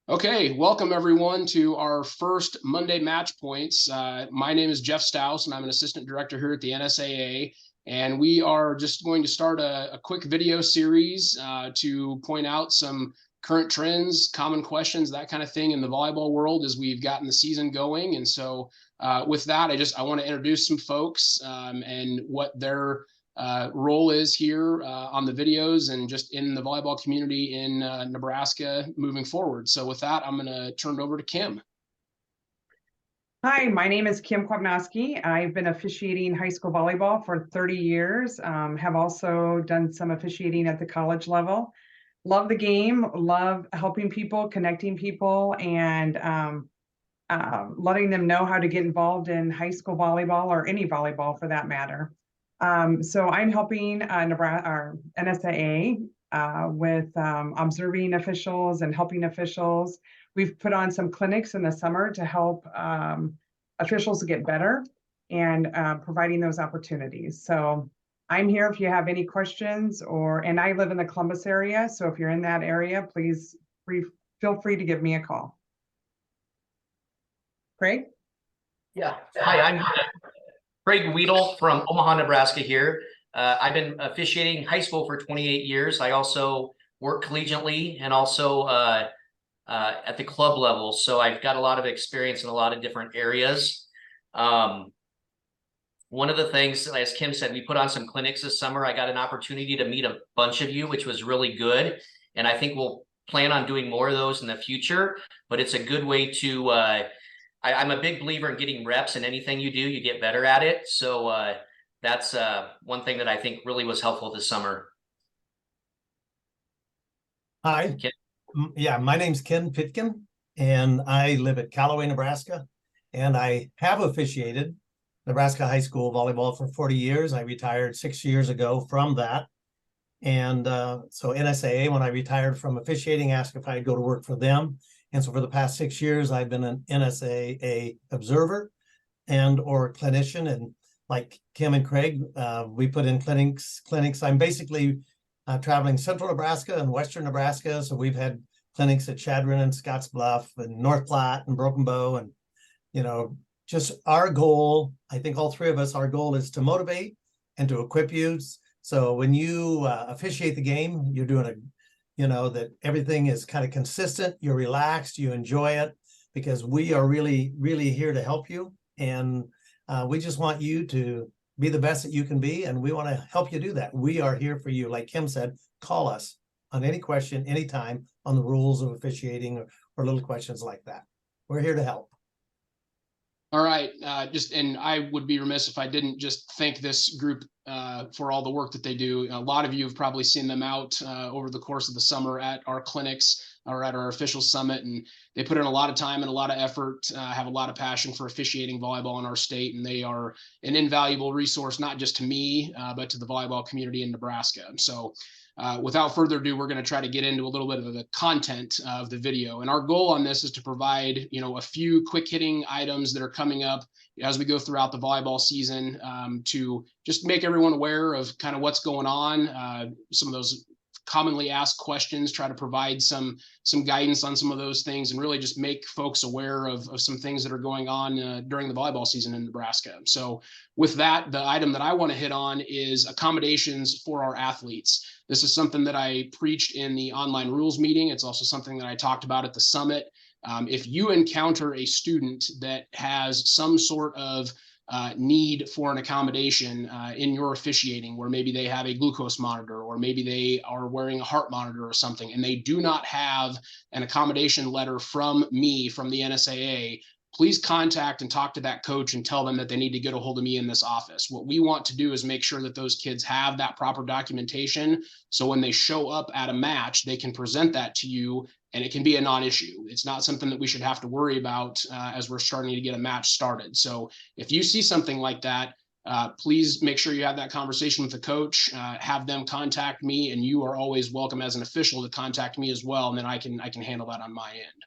Okay, welcome everyone to our first Monday Match Points. My name is Jeff Stouse, and I'm an assistant director here at the NSAA. And we are just going to start a quick video series to point out some current trends, common questions, that kind of thing in the volleyball world as we've gotten the season going. And so with that, I want to introduce some folks and what their role is here on the videos and just in the volleyball community in Nebraska moving forward. So with that, I'm going to turn it over to Kim. Hi, my name is Kim Kwapnowski. I've been officiating high school volleyball for 30 years, have also done some officiating at the college level. Love the game, love helping people, connecting people, and letting them know how to get involved in high school volleyball or any volleyball for that matter. So I'm helping Nebraska, NSAA with observing officials and helping officials. We've put on some clinics in the summer to help officials get better and providing those opportunities. So I'm here if you have any questions, and I live in the Columbus area. So if you're in that area, please feel free to give me a call. Craig? Yeah. Hi, I'm Craig Weedle from Omaha, Nebraska here. I've been officiating high school for 28 years. I also work collegiately and also at the club level. So I've got a lot of experience in a lot of different areas. One of the things, as Kim said, we put on some clinics this summer. I got an opportunity to meet a bunch of you, which was really good. And I think we'll plan on doing more of those in the future. But it's a good way to I'm a big believer in getting reps, and anything you do, you get better at it. So that's one thing that I think really was helpful this summer. Hi. Ken? Yeah, my name's Ken Pitkin, and I live at Callaway, Nebraska, and I have officiated Nebraska high school volleyball for 40 years. I retired 6 years ago from that. And so NSAA, when I retired from officiating, asked if I'd go to work for them. And so for the past 6 years, I've been an NSAA observer and or clinician. And like Kim and Craig, we put in clinics. I'm basically traveling central Nebraska and western Nebraska. So we've had clinics at Chadron and Scottsbluff and North Platte and Broken Bow. And, you know, just our goal, I think all three of us, our goal is to motivate and to equip you. So when you officiate the game, you're doing that everything is kind of consistent, you're relaxed, you enjoy it, because we are really, really here to help you. And we just want you to be the best that you can be. And we want to help you do that. We are here for you. Like Kim said, call us on any question, anytime on the rules of officiating or little questions like that. We're here to help. All right, and I would be remiss if I didn't just thank this group for all the work that they do. A lot of you have probably seen them out over the course of the summer at our clinics or at our official summit, and they put in a lot of time and a lot of effort, have a lot of passion for officiating volleyball in our state, and they are an invaluable resource, not just to me, but to the volleyball community in Nebraska. So without further ado, we're going to try to get into a little bit of the content of the video. And our goal on this is to provide, a few quick hitting items that are coming up as we go throughout the volleyball season to just make everyone aware of kind of what's going on, some of those commonly asked questions, try to provide some guidance on some of those things, and really just make folks aware of some things that are going on during the volleyball season in Nebraska. So with that, the item that I want to hit on is accommodations for our athletes. This is something that I preached in the online rules meeting. It's also something that I talked about at the summit. If you encounter a student that has some sort of need for an accommodation in your officiating, where maybe they have a glucose monitor, or maybe they are wearing a heart monitor or something, and they do not have an accommodation letter from me, from the NSAA, please contact and talk to that coach and tell them that they need to get a hold of me in this office. What we want to do is make sure that those kids have that proper documentation, so when they show up at a match, they can present that to you and it can be a non-issue. It's not something that we should have to worry about as we're starting to get a match started. So if you see something like that, please make sure you have that conversation with the coach, have them contact me, and you are always welcome as an official to contact me as well, and then I can handle that on my end.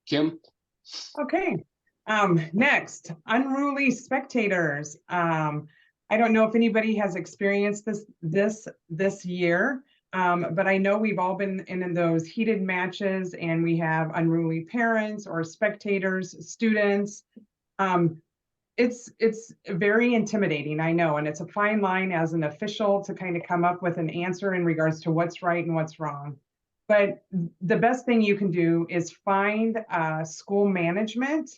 Kim? Okay. Next, unruly spectators. I don't know if anybody has experienced this year. But I know we've all been in those heated matches and we have unruly parents or spectators, students. It's very intimidating, I know, and it's a fine line as an official to kind of come up with an answer in regards to what's right and what's wrong. But the best thing you can do is find school management,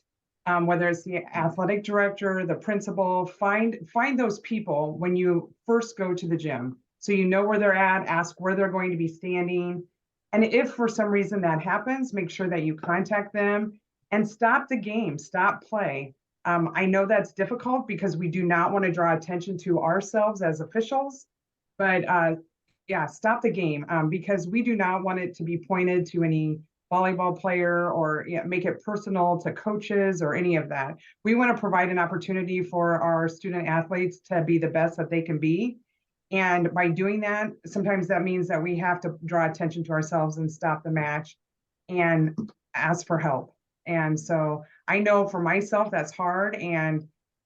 whether it's the athletic director, the principal, find those people when you first go to the gym. So you know where they're at, ask where they're going to be standing. And if for some reason that happens, make sure that you contact them and stop the game, stop play. I know that's difficult because we do not want to draw attention to ourselves as officials, but yeah, stop the game because we do not want it to be pointed to any volleyball player or make it personal to coaches or any of that. We want to provide an opportunity for our student athletes to be the best that they can be. And by doing that, sometimes that means that we have to draw attention to ourselves and stop the match and ask for help. And so I know for myself that's hard,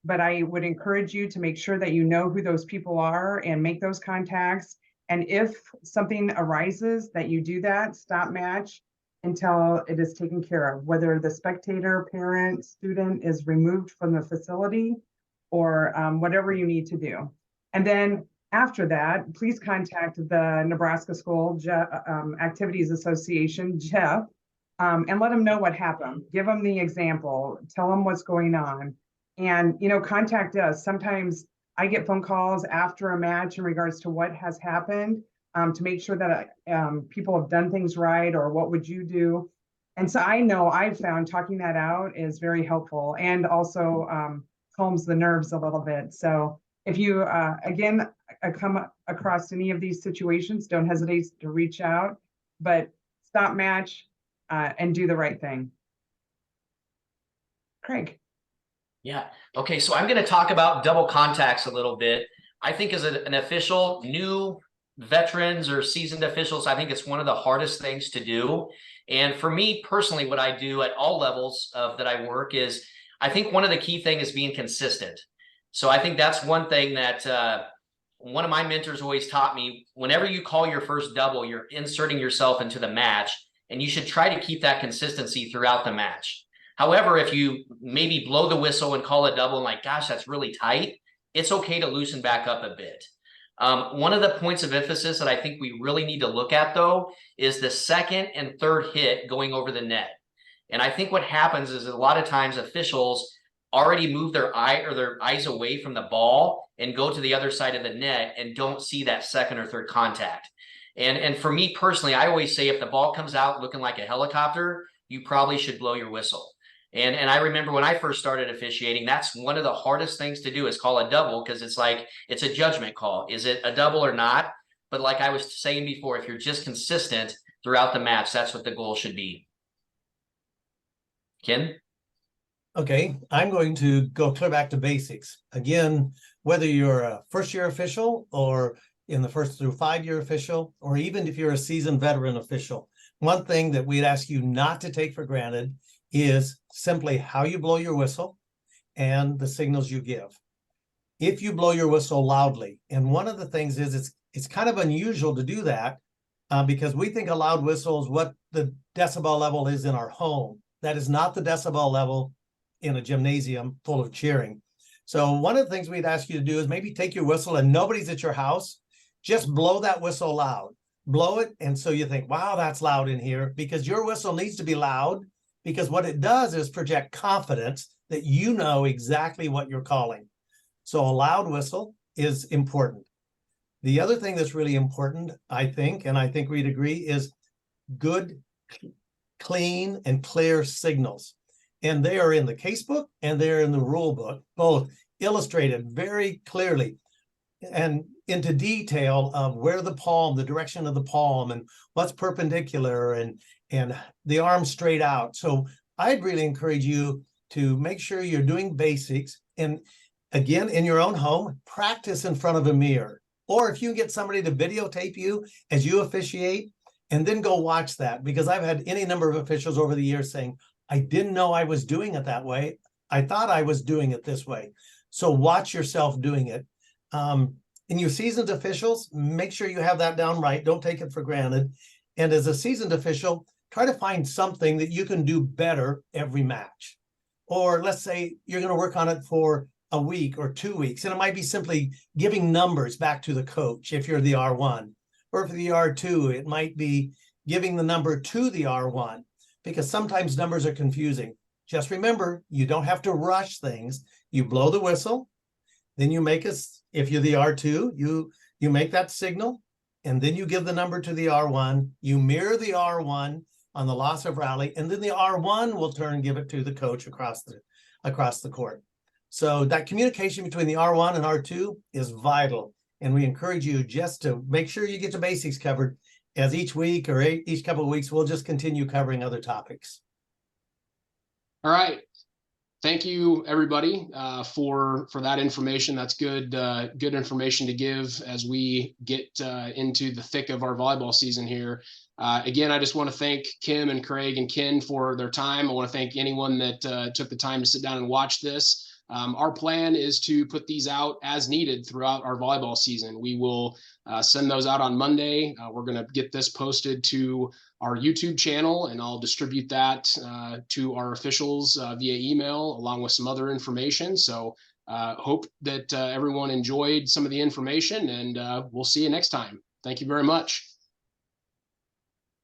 but I would encourage you to make sure that you know who those people are and make those contacts. And if something arises that you do that, stop match until it is taken care of, whether the spectator, parent, student is removed from the facility or whatever you need to do. And then after that, please contact the Nebraska School Activities Association, Jeff, and let them know what happened. Give them the example, tell them what's going on, and contact us. Sometimes I get phone calls after a match in regards to what has happened to make sure that people have done things right or what would you do. And so I know I've found talking that out is very helpful and also calms the nerves a little bit. So if you, again, come across any of these situations, don't hesitate to reach out, but stop match and do the right thing. Craig. Yeah. Okay. So I'm going to talk about double contacts a little bit. I think as an official, new veterans or seasoned officials, I think it's one of the hardest things to do. And for me personally, what I do at all levels of that I work is I think one of the key things is being consistent. So I think that's one thing that one of my mentors always taught me. Whenever you call your first double, you're inserting yourself into the match, and you should try to keep that consistency throughout the match. However, if you maybe blow the whistle and call a double and like, gosh, that's really tight, it's okay to loosen back up a bit. One of the points of emphasis that I think we really need to look at, though, is the second and third hit going over the net. And I think what happens is a lot of times officials already move their eyes away from the ball and go to the other side of the net and don't see that second or third contact. And for me personally, I always say if the ball comes out looking like a helicopter, you probably should blow your whistle. And I remember when I first started officiating, that's one of the hardest things to do is call a double, because it's like, it's a judgment call. Is it a double or not? But like I was saying before, if you're just consistent throughout the match, that's what the goal should be. Ken? Okay, I'm going to go clear back to basics. Again, whether you're a first-year official or in the 1st through 5-year official, or even if you're a seasoned veteran official, one thing that we'd ask you not to take for granted is simply how you blow your whistle and the signals you give. If you blow your whistle loudly, and one of the things is it's kind of unusual to do that because we think a loud whistle is what the decibel level is in our home. That is not the decibel level in a gymnasium full of cheering. So one of the things we'd ask you to do is maybe take your whistle and nobody's at your house, just blow that whistle loud. Blow it, and so you think, wow, that's loud in here, because your whistle needs to be loud, because what it does is project confidence that you know exactly what you're calling. So a loud whistle is important. The other thing that's really important, I think, and I think we'd agree, is good, clean, and clear signals. And they are in the casebook and they're in the rule book, both illustrated very clearly and into detail of where the palm, the direction of the palm, and what's perpendicular, and the arm straight out. So I'd really encourage you to make sure you're doing basics. And again, in your own home, practice in front of a mirror. Or if you can get somebody to videotape you as you officiate, and then go watch that. Because I've had any number of officials over the years saying, I didn't know I was doing it that way. I thought I was doing it this way. So watch yourself doing it. And you seasoned officials, make sure you have that down right. Don't take it for granted. And as a seasoned official, try to find something that you can do better every match. Or let's say you're going to work on it for a week or 2 weeks, and it might be simply giving numbers back to the coach if you're the R1. Or for the R2, it might be giving the number to the R1, because sometimes numbers are confusing. Just remember, you don't have to rush things. You blow the whistle, then you make us, if you're the R2, you make that signal, and then you give the number to the R1. You mirror the R1 on the loss of rally, and then the R1 will turn and give it to the coach across the court. So that communication between the R1 and R2 is vital. And we encourage you just to make sure you get the basics covered, as each week or each couple of weeks, we'll just continue covering other topics. All right. Thank you, everybody, for that information. That's good information to give as we get into the thick of our volleyball season here. Again, I just want to thank Kim and Craig and Ken for their time. I want to thank anyone that took the time to sit down and watch this. Our plan is to put these out as needed throughout our volleyball season. We will send those out on Monday. We're going to get this posted to our YouTube channel, and I'll distribute that to our officials via email, along with some other information. So hope that everyone enjoyed some of the information, and we'll see you next time. Thank you very much.